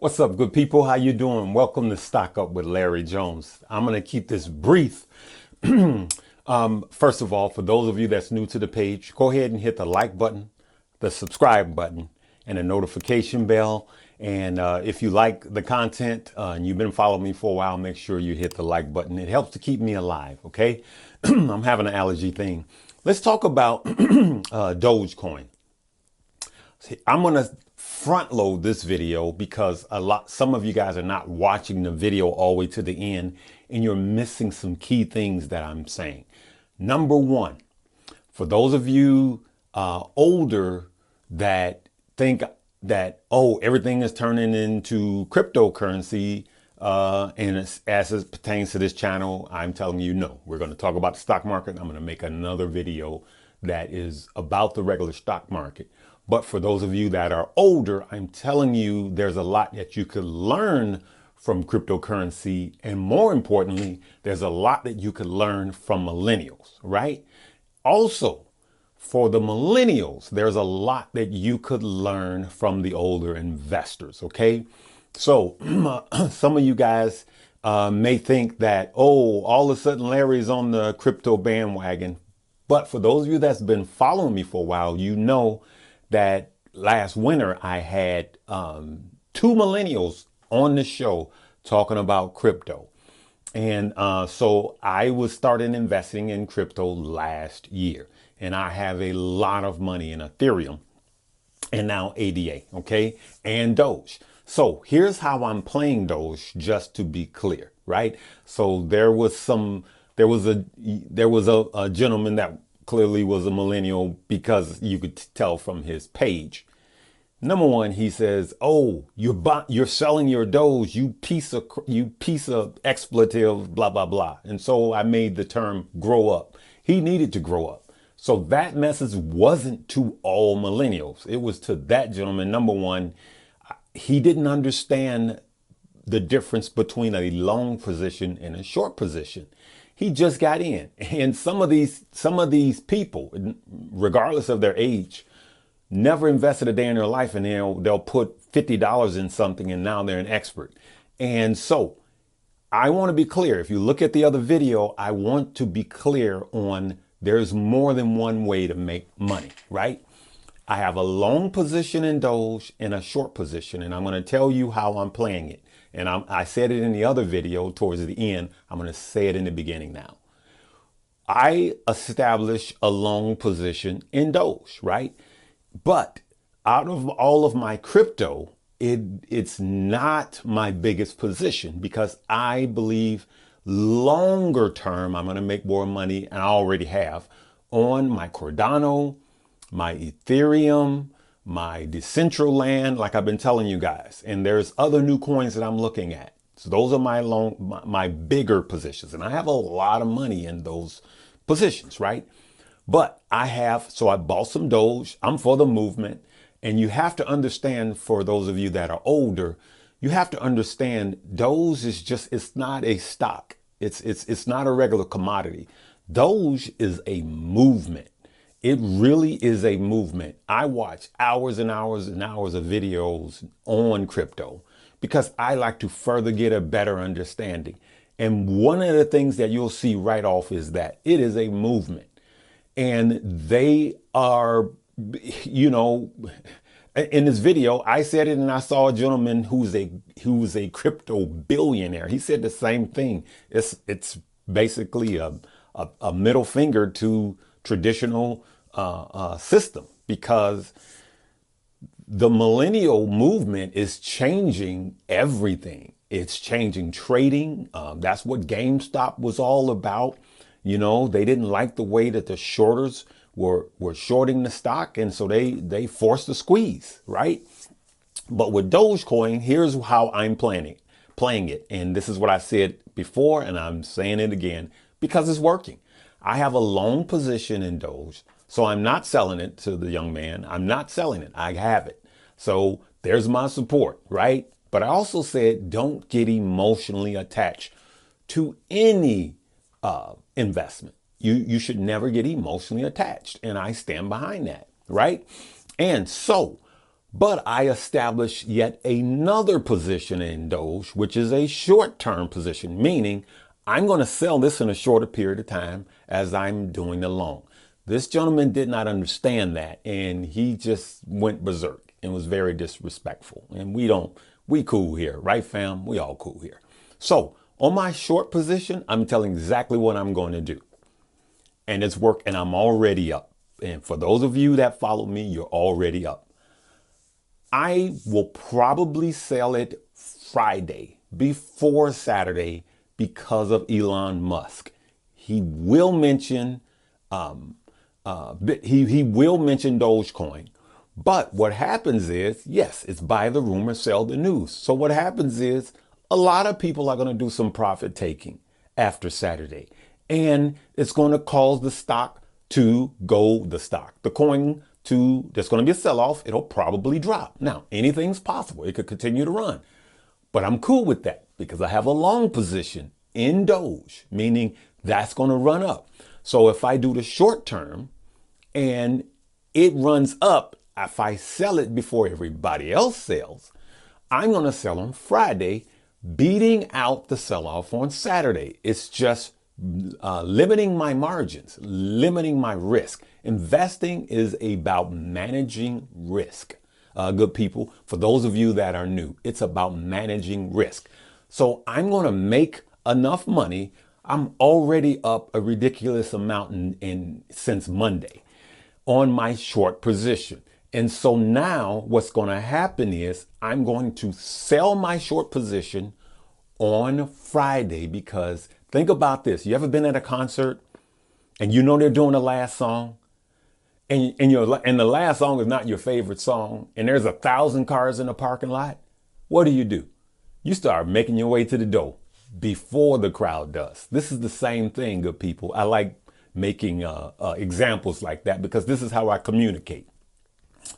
What's up, good people? How you doing? Welcome to Stock Up with Larry Jones. I'm going to keep this brief. First of all, for those of you that's new to the page, go ahead and hit the like button, the subscribe button, and the notification bell. And if you like the content and you've been following me for a while, make sure you hit the like button. It helps to keep me alive, okay? I'm having an allergy thing. Let's talk about DogeCoin. I'm going to front load this video because some of you guys are not watching the video all the way to the end and you're missing some key things that I'm saying. Number one, for those of you older that think that, oh, everything is turning into cryptocurrency, and as it pertains to this channel, I'm telling you, no, we're going to talk about the stock market. I'm going to make another video that is about the regular stock market. But for those of you that are older, I'm telling you, there's a lot that you could learn from cryptocurrency. And more importantly, there's a lot that you could learn from millennials, right? Also, for the millennials, there's a lot that you could learn from the older investors, okay? So some of you guys may think that, oh, all of a sudden Larry's on the crypto bandwagon. But for those of you that's been following me for a while, you know that last winter I had two millennials on the show talking about crypto. And so I was starting investing in crypto last year. And I have a lot of money in Ethereum and now ADA, okay, and Doge. So here's how I'm playing Doge, just to be clear, right? So there was a gentleman that clearly was a millennial because you could tell from his page. Number one, he says, "Oh, you're selling your Doge, you piece of expletive, blah blah blah." And so I made the term "grow up." He needed to grow up. So that message wasn't to all millennials. It was to that gentleman. Number one, he didn't understand the difference between a long position and a short position. He just got in. And some of these people, regardless of their age, never invested a day in their life, and they'll put $50 in something and now they're an expert. And so I want to be clear. If you look at the other video, I want to be clear on there's more than one way to make money, right? I have a long position in Doge and a short position, and I'm going to tell you how I'm playing it. And I said it in the other video towards the end. I'm going to say it in the beginning now. I established a long position in Doge, right? But out of all of my crypto, it's not my biggest position because I believe longer term, I'm going to make more money, and I already have, on my Cardano, my Ethereum, my Decentraland, like I've been telling you guys. And there's other new coins that I'm looking at. So those are my bigger positions. And I have a lot of money in those positions, right? But so I bought some Doge. I'm for the movement. And you have to understand, for those of you that are older, you have to understand Doge it's not a stock. It's not a regular commodity. Doge is a movement. It really is a movement. I watch hours and hours and hours of videos on crypto because I like to further get a better understanding. And one of the things that you'll see right off is that it is a movement. And they are, in this video, I said it, and I saw a gentleman who's a crypto billionaire. He said the same thing. It's basically a middle finger to traditional system, because the millennial movement is changing everything. It's changing trading. That's what GameStop was all about. They didn't like the way that the shorters were shorting the stock, and so they forced the squeeze, right? But with Dogecoin, here's how I'm playing it. And this is what I said before, and I'm saying it again because it's working. I have a long position in Doge, so I'm not selling it to the young man. I'm not selling it. I have it. So there's my support, right? But I also said, don't get emotionally attached to any investment. You should never get emotionally attached. And I stand behind that, right? And so But I established yet another position in Doge, which is a short-term position, meaning I'm going to sell this in a shorter period of time as I'm doing the long. This gentleman did not understand that, and he just went berserk and was very disrespectful. And we cool here, right, fam? We all cool here. So on my short position, I'm telling exactly what I'm going to do. And it's work, and I'm already up. And for those of you that follow me, you're already up. I will probably sell it Friday before Saturday because of Elon Musk. He will mention he will mention DogeCoin. But what happens is, yes, it's buy the rumor, sell the news. So what happens is a lot of people are going to do some profit taking after Saturday. And it's going to cause the stock to go, the coin to, there's going to be a sell-off. It'll probably drop. Now, anything's possible. It could continue to run. But I'm cool with that because I have a long position in Doge, meaning that's going to run up. So if I do the short term and it runs up, if I sell it before everybody else sells, I'm going to sell on Friday, beating out the sell-off on Saturday. It's just limiting my margins, limiting my risk. Investing is about managing risk. Good people, for those of you that are new, it's about managing risk. So I'm going to make enough money. I'm already up a ridiculous amount since Monday on my short position. And so now what's going to happen is I'm going to sell my short position on Friday because think about this. You ever been at a concert and you know they're doing the last song and the last song is not your favorite song and there's 1,000 cars in the parking lot? What do? You start making your way to the door before the crowd does. This is the same thing, good people. I like making examples like that because this is how I communicate.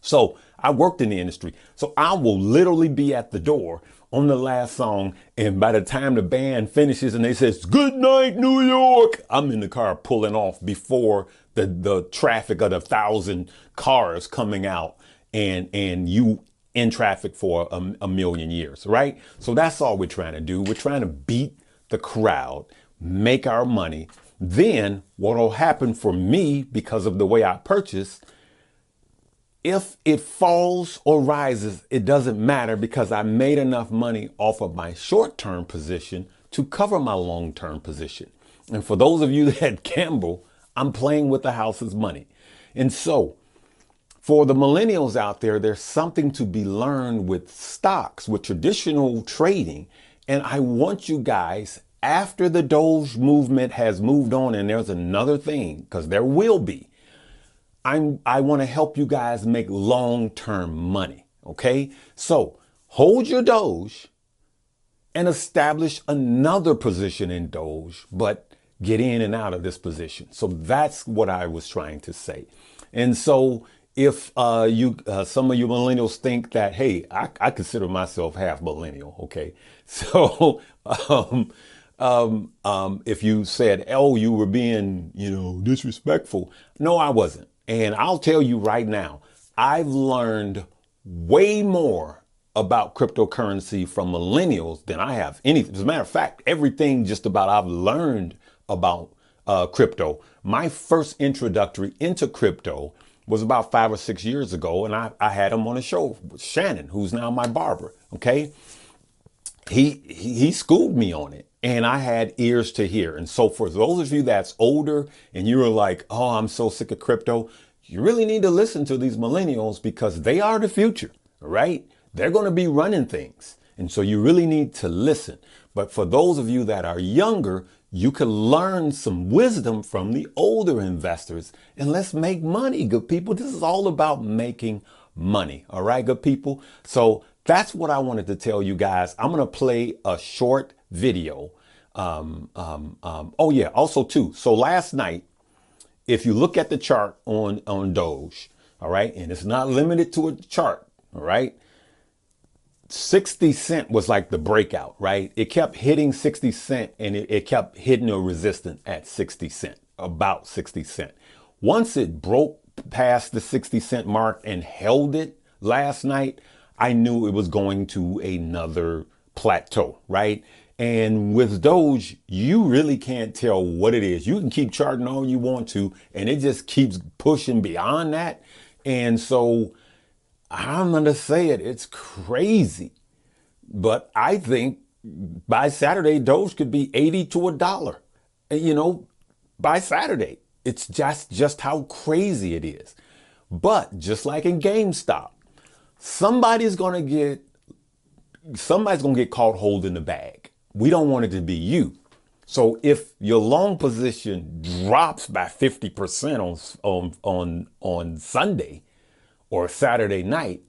So I worked in the industry. So I will literally be at the door on the last song. And by the time the band finishes and they says, "Good night, New York," I'm in the car pulling off before the traffic of the 1,000 cars coming out and you in traffic for a million years, right? So that's all we're trying to do. We're trying to beat the crowd, make our money. Then what will happen for me because of the way I purchase, if it falls or rises, it doesn't matter because I made enough money off of my short-term position to cover my long-term position. And for those of you that gamble, I'm playing with the house's money. And so for the millennials out there, there's something to be learned with stocks, with traditional trading. And I want you guys, after the Doge movement has moved on, and there's another thing, because there will be, I want to help you guys make long-term money. Okay. So hold your Doge and establish another position in Doge, but get in and out of this position. So that's what I was trying to say. And so if some of you millennials think that, hey, I consider myself half millennial. Okay. So if you said, oh, you were being, disrespectful. No, I wasn't. And I'll tell you right now, I've learned way more about cryptocurrency from millennials than I have anything. As a matter of fact, everything just about I've learned about crypto. My first introductory into crypto was about 5 or 6 years ago. And I had him on a show, Shannon, who's now my barber. Okay. He schooled me on it. And I had ears to hear. And so for those of you that's older and you're like, oh, I'm so sick of crypto, you really need to listen to these millennials because they are the future, right? They're going to be running things. And so you really need to listen. But for those of you that are younger, you can learn some wisdom from the older investors. And let's make money, good people. This is all about making money. All right, good people. So that's what I wanted to tell you guys. I'm going to play a short video. Oh yeah, also too. So last night, if you look at the chart on Doge, all right, and it's not limited to a chart, all right, 60 cent was like the breakout, right? It kept hitting 60 cent and it kept hitting a resistance at 60 cent, about 60 cent. Once it broke past the 60 cent mark and held it last night, I knew it was going to another plateau, right? And with Doge, you really can't tell what it is. You can keep charting all you want to, and it just keeps pushing beyond that. And so I'm going to say it, it's crazy. But I think by Saturday, Doge could be 80 to a dollar. You know, by Saturday, it's just how crazy it is. But just like in GameStop, somebody's going to get caught holding the bag. We don't want it to be you. So if your long position drops by 50% on Sunday or Saturday night,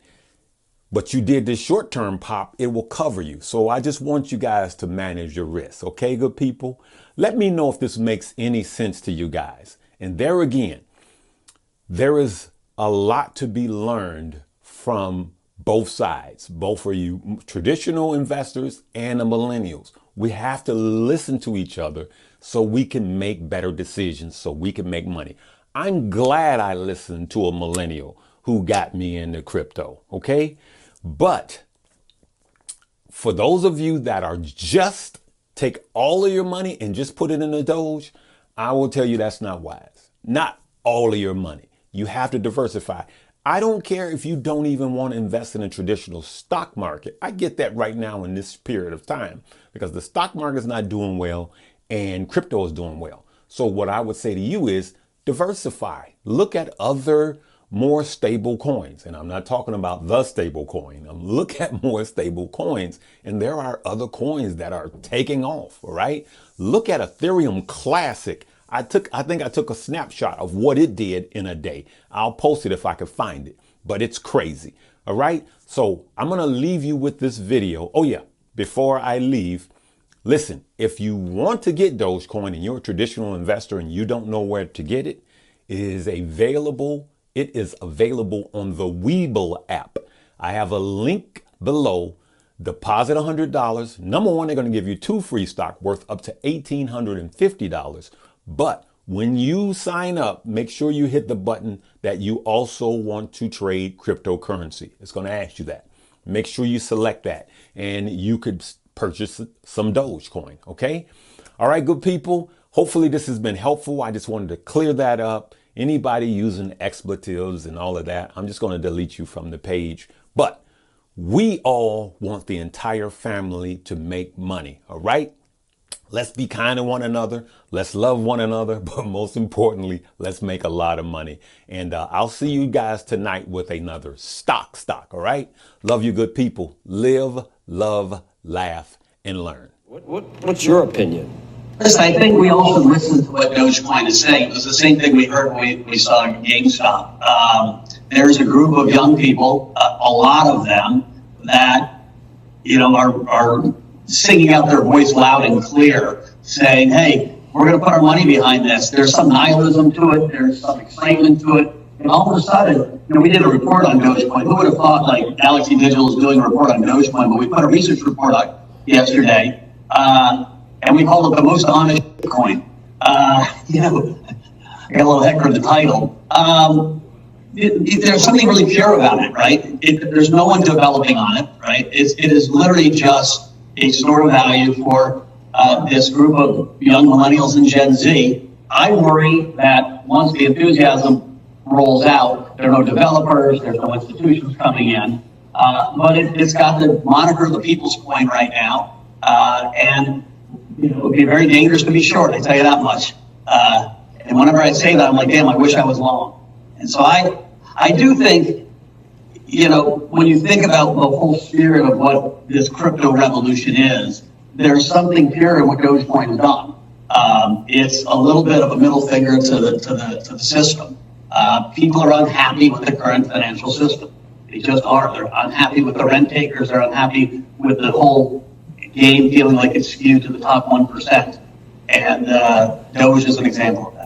but you did this short-term pop, it will cover you. So I just want you guys to manage your risk. Okay, good people? Let me know if this makes any sense to you guys. And there again, there is a lot to be learned from both sides, both for you traditional investors and the millennials. We have to listen to each other so we can make better decisions, so we can make money. I'm glad I listened to a millennial who got me into crypto, okay? But for those of you that are just take all of your money and just put it in a Doge, I will tell you that's not wise. Not all of your money. You have to diversify. I don't care if you don't even want to invest in a traditional stock market. I get that right now in this period of time because the stock market is not doing well and crypto is doing well. So what I would say to you is diversify. Look at other more stable coins. And I'm not talking about the stable coin. I'm looking at more stable coins. And there are other coins that are taking off. All right. Look at Ethereum Classic. I think I took a snapshot of what it did in a day. I'll post it if I can find it, but it's crazy. All right. So I'm going to leave you with this video. Oh yeah. Before I leave, listen, if you want to get DogeCoin and you're a traditional investor and you don't know where to get it, it is available on the Webull app. I have a link below. Deposit $100. Number one, they're going to give you 2 free stock worth up to $1,850. But when you sign up, make sure you hit the button that you also want to trade cryptocurrency. It's going to ask you that. Make sure you select that and you could purchase some DogeCoin. Okay. All right, good people. Hopefully this has been helpful. I just wanted to clear that up. Anybody using expletives and all of that, I'm just going to delete you from the page. But we all want the entire family to make money. All right. Let's be kind to one another. Let's love one another. But most importantly, let's make a lot of money. And I'll see you guys tonight with another stock. All right. Love you, good people. Live, love, laugh, and learn. What's your opinion? Listen, I think we also listened to what DogeCoin is saying. It was the same thing we heard when we saw GameStop. There's a group of young people, a lot of them, that are singing out their voice loud and clear, saying, hey, we're going to put our money behind this. There's some nihilism to it. There's some excitement to it. And all of a sudden, we did a report on DogeCoin. Who would have thought like Galaxy Digital is doing a report on DogeCoin, but we put a research report out yesterday, and we called it the most honest coin. I got a little heck for the title. There's something really pure about it, right? There's no one developing on it, right? It is literally just a store of value for this group of young millennials and Gen Z. I worry that once the enthusiasm rolls out, there are no developers, there's no institutions coming in, but it's got the moniker of the people's coin right now, and it would be very dangerous to be short, I tell you that much. And whenever I say that, I'm like, damn, I wish I was long. And so I do think, when you think about the whole spirit of what this crypto revolution is, there's something pure in what DogeCoin has done. It's a little bit of a middle finger to the system. People are unhappy with the current financial system. They just are. They're unhappy with the rent takers. They're unhappy with the whole game feeling like it's skewed to the top 1%. And Doge is an example of that.